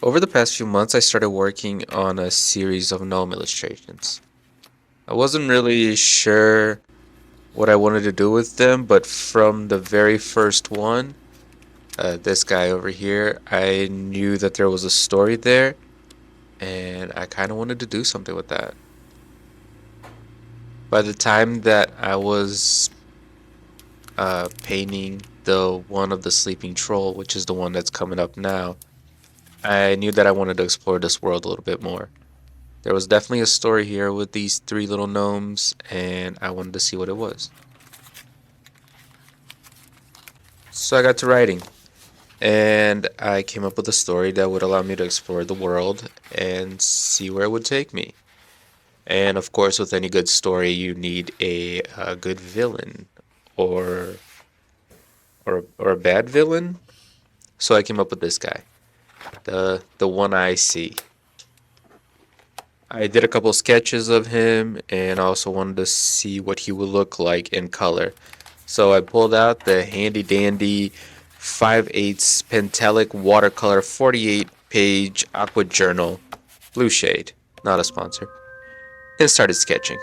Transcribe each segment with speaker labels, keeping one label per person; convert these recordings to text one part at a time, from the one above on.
Speaker 1: Over the past few months, I started working on a series of gnome illustrations. I wasn't really sure what I wanted to do with them, but from the very first one, this guy over here, I knew that there was a story there, and I kind of wanted to do something with that. By the time that I was painting the one of the sleeping troll, which is the one that's coming up now, I knew that I wanted to explore this world a little bit more. There was definitely a story here with these three little gnomes, and I wanted to see what it was. So I got to writing, and I came up with a story that would allow me to explore the world and see where it would take me. And of course, with any good story, you need a good villain, or or a bad villain. So I came up with this guy, the one I see. I did a couple sketches of him, and I also wanted to see what he would look like in color. So I pulled out the handy dandy 5/8 Pentelic watercolor 48-page aqua journal, blue shade, not a sponsor, and started sketching.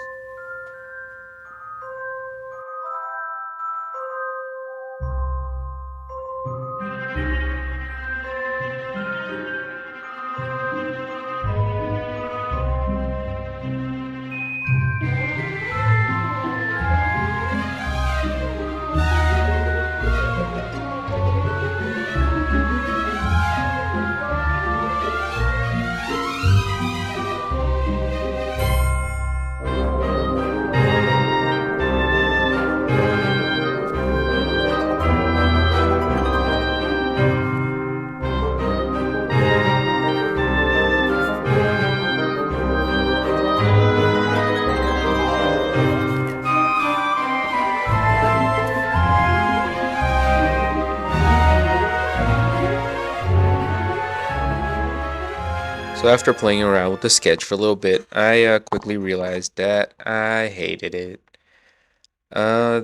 Speaker 1: So after playing around with the sketch for a little bit, I quickly realized that I hated it.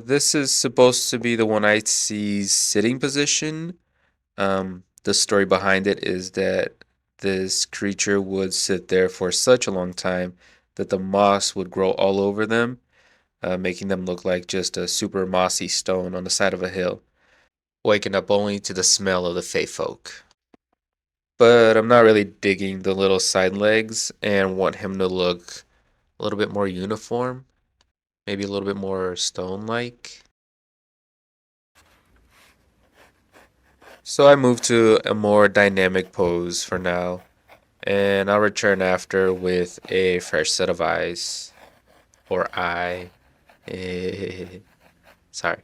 Speaker 1: This is supposed to be the one I see's sitting position. The story behind it is that this creature would sit there for such a long time that the moss would grow all over them, making them look like just a super mossy stone on the side of a hill, waking up only to the smell of the Fey folk. But I'm not really digging the little side legs and want him to look a little bit more uniform, maybe a little bit more stone-like. So I moved to a more dynamic pose for now, and I'll return after with a fresh set of eyes. Or eye. Sorry.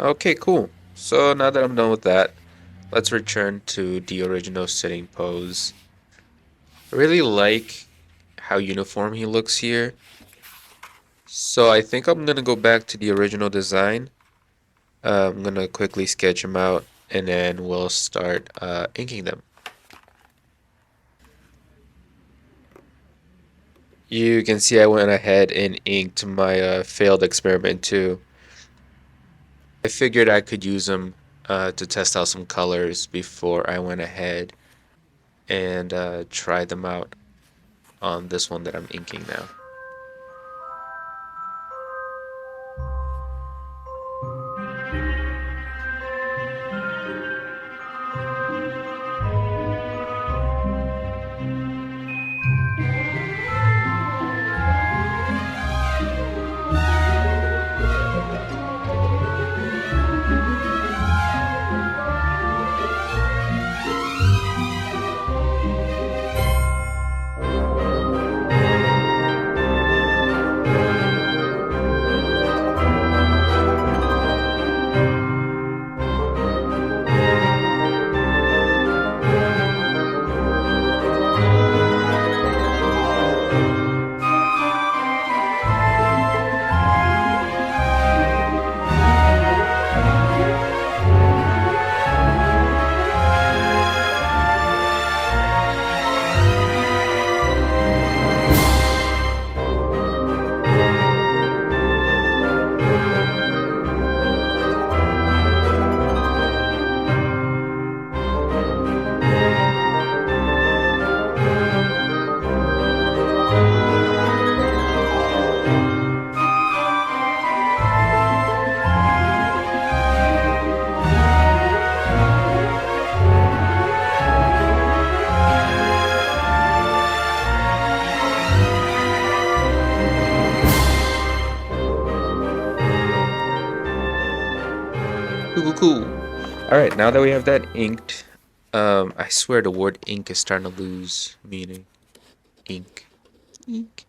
Speaker 1: Okay, cool. So now that I'm done with that, let's return to the original sitting pose. I really like how uniform he looks here. So I think I'm gonna go back to the original design. I'm gonna quickly sketch them out, and then we'll start inking them. You can see I went ahead and inked my failed experiment too. I figured I could use them to test out some colors before I went ahead and tried them out on this one that I'm inking now. Cool, cool, cool. All right, now that we have that inked, I swear the word ink is starting to lose meaning. Ink. Ink.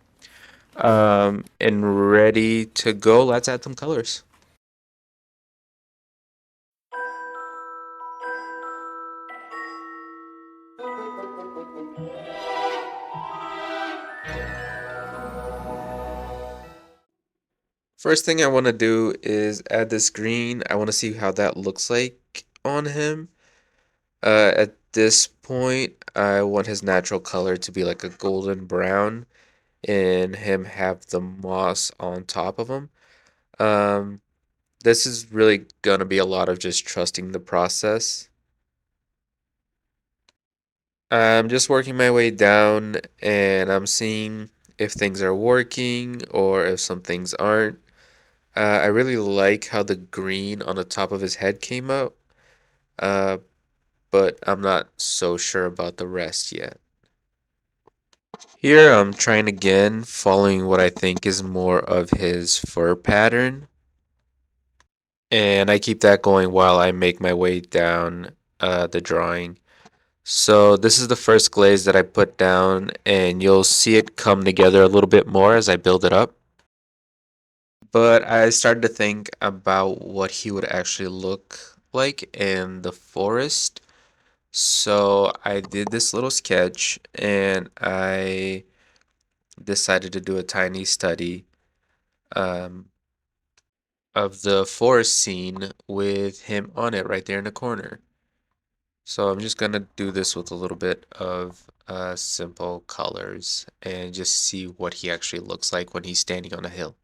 Speaker 1: And ready to go. Let's add some colors. First thing I want to do is add this green. I want to see how that looks like on him. At this point, I want his natural color to be like a golden brown and him have the moss on top of him. Um, this is really gonna be a lot of just trusting the process. I'm just working my way down and I'm seeing if things are working or if some things aren't. I really like how the green on the top of his head came out, uh, but I'm not so sure about the rest yet. Here I'm trying again, following what I think is more of his fur pattern. And I keep that going while I make my way down the drawing. So this is the first glaze that I put down, and you'll see it come together a little bit more as I build it up. But I started to think about what he would actually look like in the forest. So I did this little sketch, and I decided to do a tiny study um, of the forest scene with him on it right there in the corner. So I'm just gonna do this with a little bit of simple colors and just see what he actually looks like when he's standing on a hill.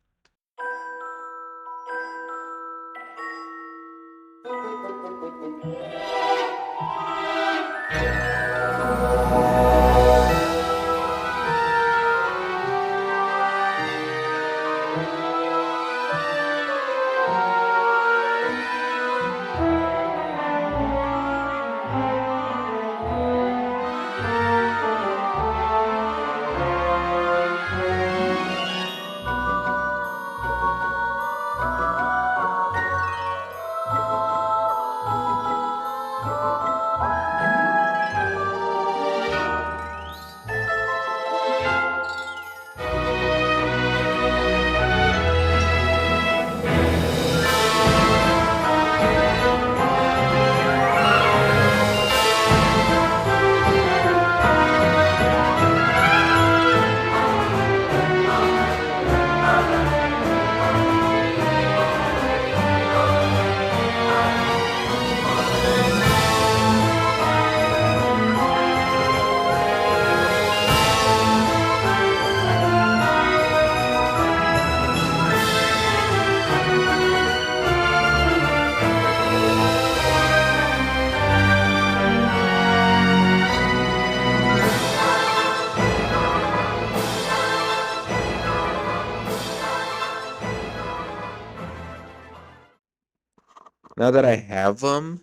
Speaker 1: Now that I have him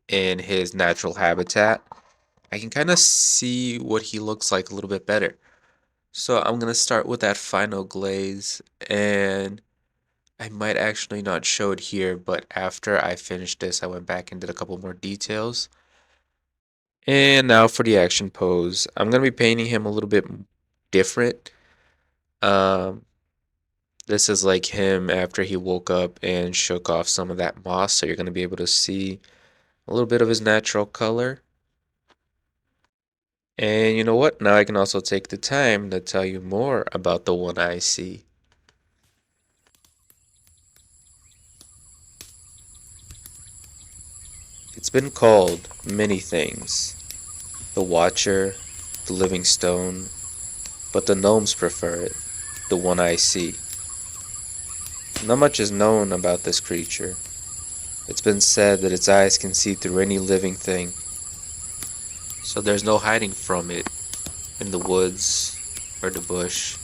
Speaker 1: in his natural habitat, I can kind of see what he looks like a little bit better. So I'm gonna start with that final glaze, and I might actually not show it here, but after I finished this, I went back and did a couple more details. And now for the action pose. I'm gonna be painting him a little bit different. Um, this is like him after he woke up and shook off some of that moss, so you're gonna be able to see a little bit of his natural color. And you know what? Now I can also take the time to tell you more about the one I see. It's been called many things. The Watcher, the Living Stone, but the gnomes prefer it, the one I see. Not much is known about this creature. It's been said that its eyes can see through any living thing, so there's no hiding from it in the woods or the bush,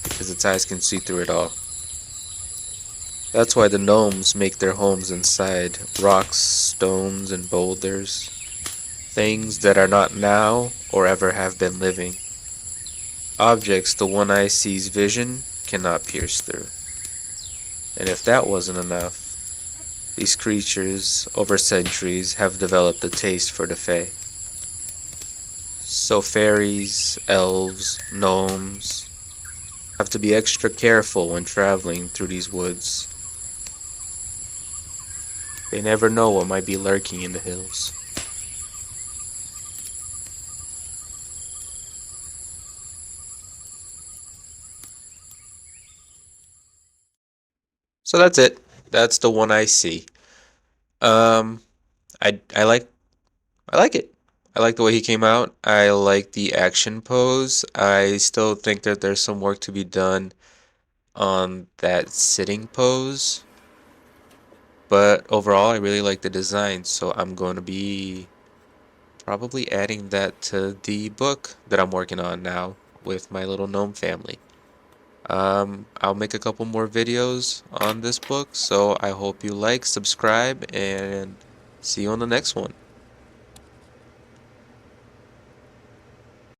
Speaker 1: because its eyes can see through it all. That's why the gnomes make their homes inside rocks, stones, and boulders, things that are not now or ever have been living. Objects the one eye sees vision cannot pierce through. And if that wasn't enough, These creatures, over centuries, have developed a taste for the Fae. So fairies, elves, gnomes have to be extra careful when traveling through these woods. They never know what might be lurking in the hills. So that's it. That's the one I see. Um, I like it. I like the way he came out. I like the action pose. I still think that there's some work to be done on that sitting pose, but overall, I really like the design. So I'm going to be probably adding that to the book that I'm working on now with my little gnome family. I'll make a couple more videos on this book, so I hope you like, subscribe, and see you on the next one.